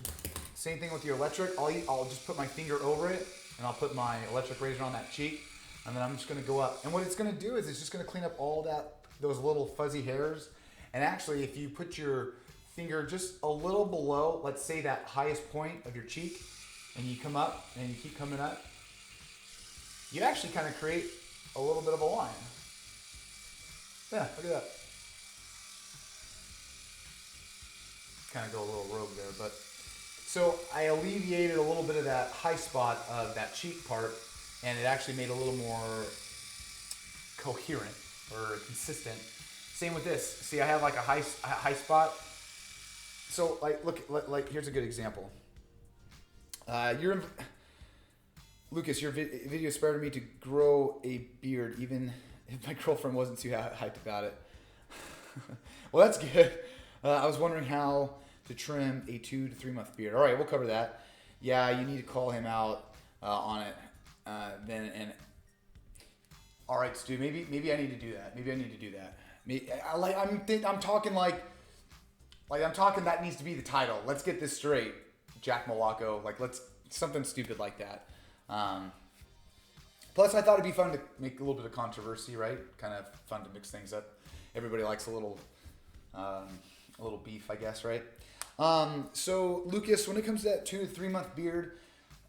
same thing with your electric. I'll just put my finger over it and I'll put my electric razor on that cheek, and then I'm just gonna go up. And what it's gonna do is it's just gonna clean up all those little fuzzy hairs. And actually, if you put your finger just a little below, let's say that highest point of your cheek, and you come up and you keep coming up, you actually kind of create a little bit of a line. Yeah, look at that. Kind of go a little rogue there, but so I alleviated a little bit of that high spot of that cheek part, and it actually made it a little more coherent or consistent. Same with this. See, I have like a high spot. So like, look, like here's a good example. Lucas, your video inspired me to grow a beard, even if my girlfriend wasn't too hyped about it. Well, that's good. I was wondering how to trim a 2 to 3 month beard. All right, we'll cover that. Yeah, you need to call him out on it. All right, Stu. Maybe I need to do that. Maybe I need to do that. I'm talking I'm talking that needs to be the title. Let's get this straight, Jack Malacco. Let's something stupid like that. Plus, I thought it'd be fun to make a little bit of controversy, right? Kind of fun to mix things up. Everybody likes a little beef, I guess, right? So, Lucas, when it comes to that 2 to 3 month beard,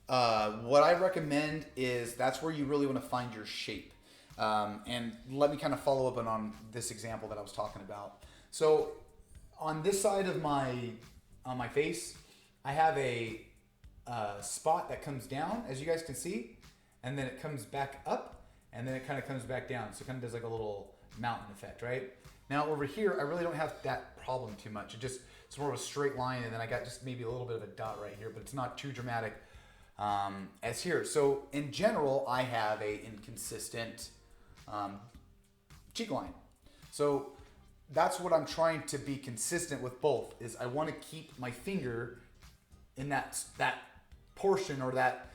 what I recommend is that's where you really want to find your shape. And let me kind of follow up on this example that I was talking about. So, on this side of on my face, I have a spot that comes down, as you guys can see, and then it comes back up, and then it kind of comes back down. So it kind of does like a little mountain effect, right? Now over here, I really don't have that problem too much. It's more of a straight line, and then I got just maybe a little bit of a dot right here, but it's not too dramatic as here. So in general, I have a inconsistent cheek line. So that's what I'm trying to be consistent with both, is I want to keep my finger in that portion or that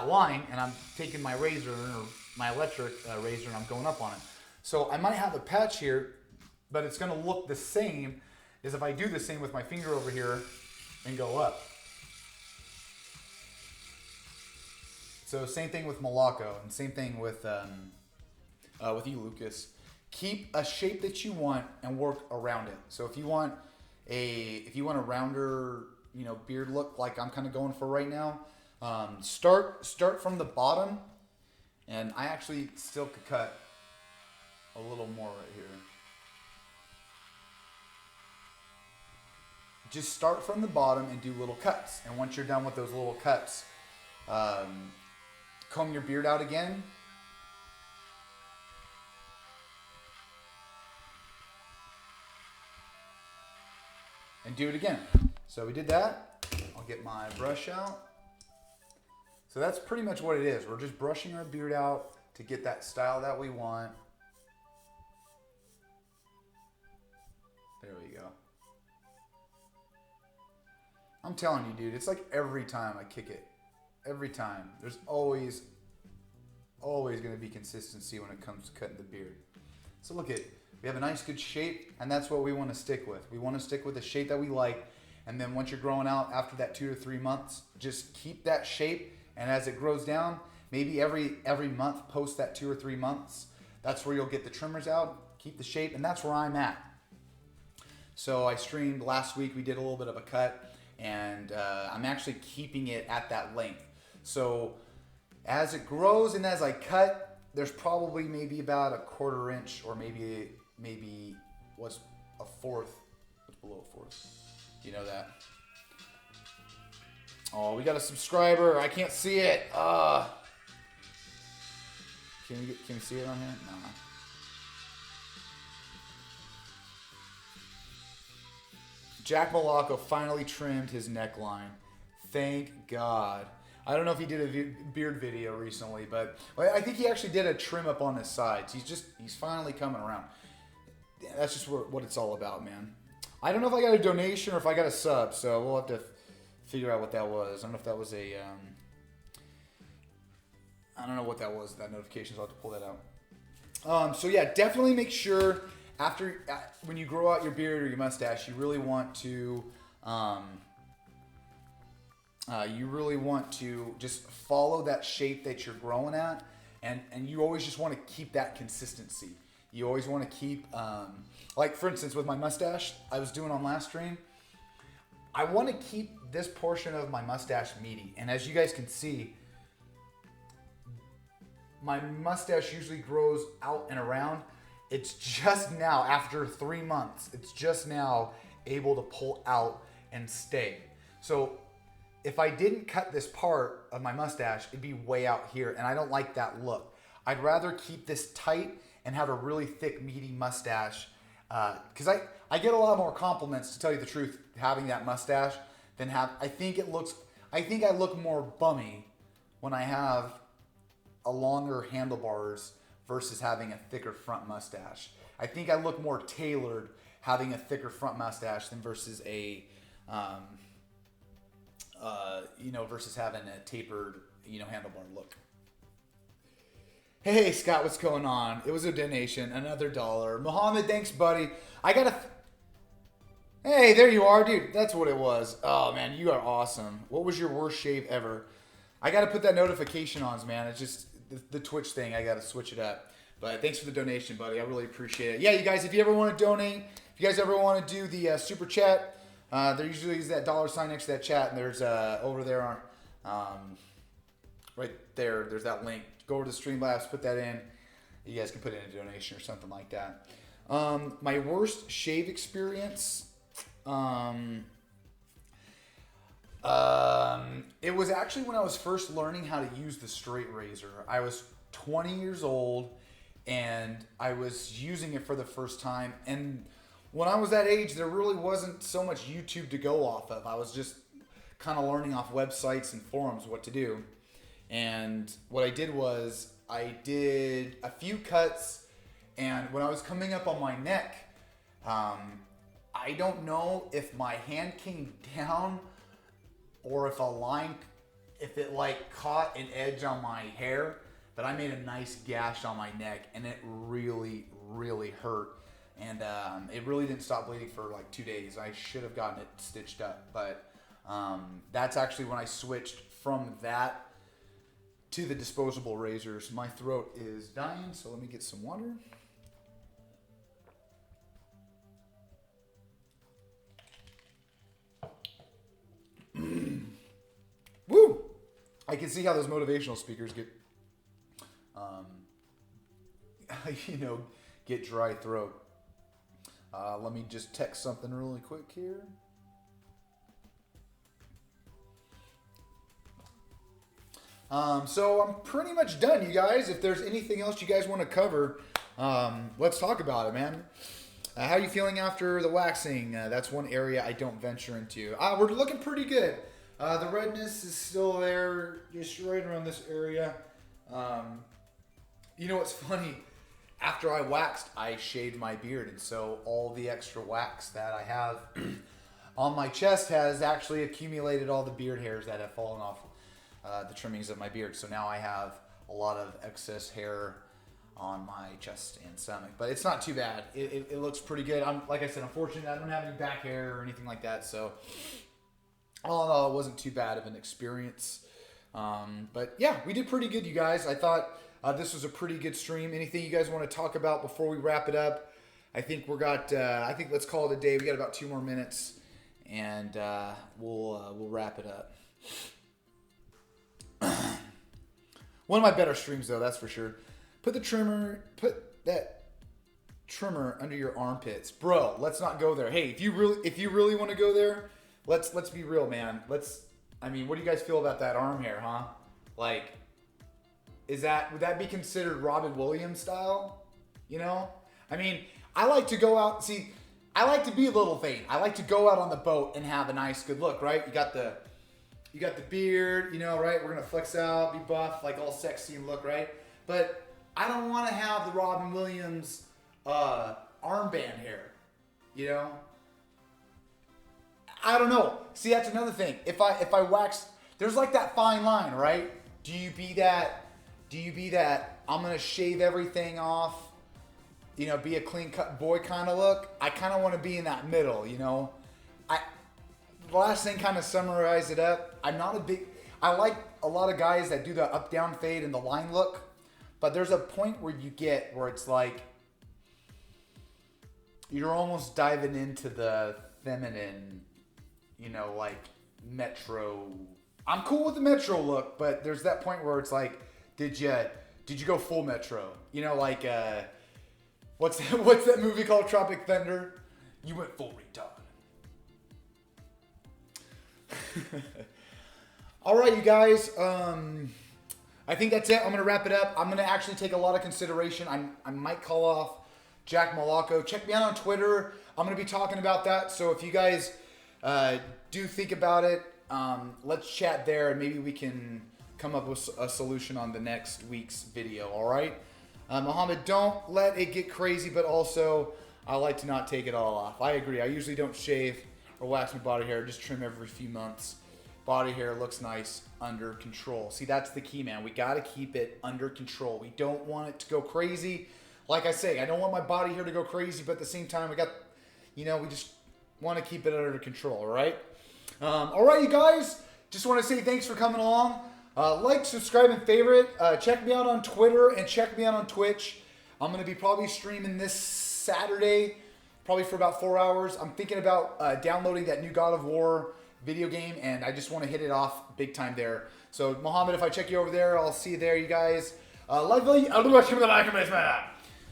line, and I'm taking my razor or my electric razor and I'm going up on it. So I might have a patch here, but it's going to look the same as if I do the same with my finger over here and go up. So same thing with Malacco, and same thing with you, Lucas. Keep a shape that you want and work around it. So if you want a rounder, beard look like I'm kind of going for right now, start from the bottom, and I actually still could cut a little more right here. Just start from the bottom and do little cuts, and once you're done with those little cuts, comb your beard out again. And do it again. So we did that. I'll get my brush out. So that's pretty much what it is. We're just brushing our beard out to get that style that we want. There we go. I'm telling you, dude, it's like every time I kick it. Every time. There's always going to be consistency when it comes to cutting the beard. So look at it. We have a nice good shape, and that's what we want to stick with. We want to stick with the shape that we like, and then once you're growing out after that 2 to 3 months, just keep that shape, and as it grows down, maybe every month post that 2 or 3 months. That's where you'll get the trimmers out, keep the shape, and that's where I'm at. So I streamed last week. We did a little bit of a cut, and I'm actually keeping it at that length. So as it grows and as I cut, there's probably maybe about a 1/4 inch, or maybe what's a fourth. What's below a fourth? You know that. Oh, we got a subscriber. I can't see it. Can we see it on here? No. Jack Malacco finally trimmed his neckline. Thank God. I don't know if he did a beard video recently, but I think he actually did a trim up on his sides. He's finally coming around. That's just what it's all about, man. I don't know if I got a donation or if I got a sub, so we'll have to figure out what that was. I don't know if that was a, I don't know what that was, that notification, so I'll have to pull that out. So yeah, definitely make sure when you grow out your beard or your mustache, you really want to, just follow that shape that you're growing at, and you always just want to keep that consistency. You always want to keep, like for instance, with my mustache, I was doing on last stream, I want to keep this portion of my mustache meaty. And as you guys can see, my mustache usually grows out and around. It's just now, after 3 months, it's just now able to pull out and stay. So if I didn't cut this part of my mustache, it'd be way out here, and I don't like that look. I'd rather keep this tight and have a really thick, meaty mustache, because I get a lot more compliments, to tell you the truth, having that mustache than I think it looks, I think I look more bummy when I have a longer handlebars versus having a thicker front mustache. I think I look more tailored having a thicker front mustache than versus a, versus having a tapered, handlebar look. Hey, Scott, what's going on? It was a donation, another $1. Mohammed, thanks, buddy. Hey, there you are, dude. That's what it was. Oh, man, you are awesome. What was your worst shave ever? I got to put that notification on, man. It's just the Twitch thing. I got to switch it up. But thanks for the donation, buddy. I really appreciate it. Yeah, you guys, if you ever want to donate, if you guys ever want to do the super chat, there usually is that $ next to that chat, and there's over there right there, there's that link. Go over to Streamlabs, put that in. You guys can put in a donation or something like that. My worst shave experience, it was actually when I was first learning how to use the straight razor. I was 20 years old and I was using it for the first time. And when I was that age, there really wasn't so much YouTube to go off of. I was just kind of learning off websites and forums what to do. And what I did was I did a few cuts, and when I was coming up on my neck, I don't know if my hand came down or if it like caught an edge on my hair, but I made a nice gash on my neck, and it really, really hurt. And it really didn't stop bleeding for like 2 days. I should have gotten it stitched up, but that's actually when I switched from that to the disposable razors. My throat is dying, so let me get some water. Woo! I can see how those motivational speakers get, get dry throat. Let me just text something really quick here. So I'm pretty much done, you guys. If there's anything else you guys want to cover, let's talk about it, man. How are you feeling after the waxing? That's one area I don't venture into. We're looking pretty good. The redness is still there, just right around this area. You know what's funny? After I waxed, I shaved my beard, and so all the extra wax that I have on my chest has actually accumulated all the beard hairs that have fallen off the trimmings of my beard. So now I have a lot of excess hair on my chest and stomach, but it's not too bad. It looks pretty good. Like I said, unfortunately, I don't have any back hair or anything like that. So all in all, it wasn't too bad of an experience. But yeah, we did pretty good, you guys. I thought this was a pretty good stream. Anything you guys want to talk about before we wrap it up? I think I think let's call it a day. We got about 2 more minutes, and we'll wrap it up. One of my better streams, though, that's for sure. Put that trimmer under your armpits, bro. Let's not go there. Hey, if you really want to go there, let's be real, man. What do you guys feel about that arm hair, huh? Like, would that be considered Robin Williams style? I like to go out. See, I like to be a little vain. I like to go out on the boat and have a nice, good look, right? You got the beard, right? We're gonna flex out, be buff, like all sexy and look, right? But I don't want to have the Robin Williams armband hair, I don't know. See, that's another thing. If I wax, there's like that fine line, right? Do you be that I'm gonna shave everything off, be a clean cut boy kind of look? I kind of want to be in that middle, The last thing kind of summarize it up. I like a lot of guys that do the up down fade and the line look, but there's a point where you get where it's like you're almost diving into the feminine, like metro. I'm cool with the metro look, but there's that point where it's like, did you go full metro? What's that movie called, Tropic Thunder? You went full retard. All right, you guys. I think that's it. I'm gonna wrap it up. I'm gonna actually take a lot of consideration. I might call off Jack Malacco. Check me out on Twitter. I'm gonna be talking about that. So if you guys do think about it, let's chat there, and maybe we can come up with a solution on the next week's video. All right, Muhammad, don't let it get crazy, but also I like to not take it all off. I agree. I usually don't shave or wax my body hair. Just trim every few months. Body hair looks nice, under control. See, that's the key, man. We got to keep it under control. We don't want it to go crazy. Like I say, I don't want my body hair to go crazy, but at the same time, we just want to keep it under control, all right? All right, you guys. Just want to say thanks for coming along. Like, subscribe, and favorite. Check me out on Twitter and check me out on Twitch. I'm going to be probably streaming this Saturday, probably for about 4 hours. I'm thinking about downloading that new God of War video game, and I just want to hit it off big time there. So, Muhammad, if I check you over there, I'll see you there, you guys.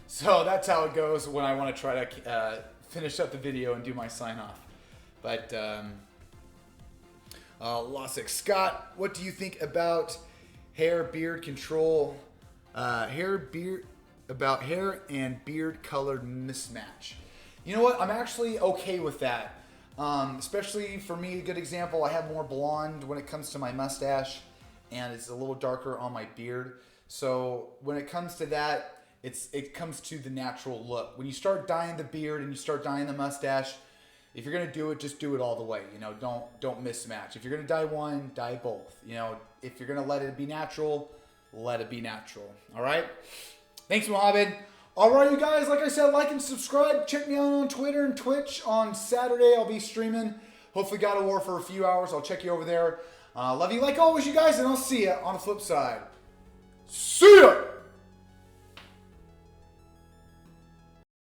So that's how it goes when I want to try to finish up the video and do my sign off. But Losick Scott, what do you think about hair beard control? Hair and beard colored mismatch. You know what? I'm actually okay with that. Especially for me, a good example, I have more blonde when it comes to my mustache, and it's a little darker on my beard. So when it comes to that, it comes to the natural look. When you start dyeing the beard and you start dyeing the mustache, if you're gonna do it, just do it all the way. You know, don't mismatch. If you're gonna dye one, dye both. You know, if you're gonna let it be natural, let it be natural. All right. Thanks, Mohammed. All right, you guys. Like I said, like and subscribe. Check me out on Twitter and Twitch. On Saturday, I'll be streaming. Hopefully, God of War for a few hours. I'll check you over there. Love you like always, you guys, and I'll see you on the flip side. See ya.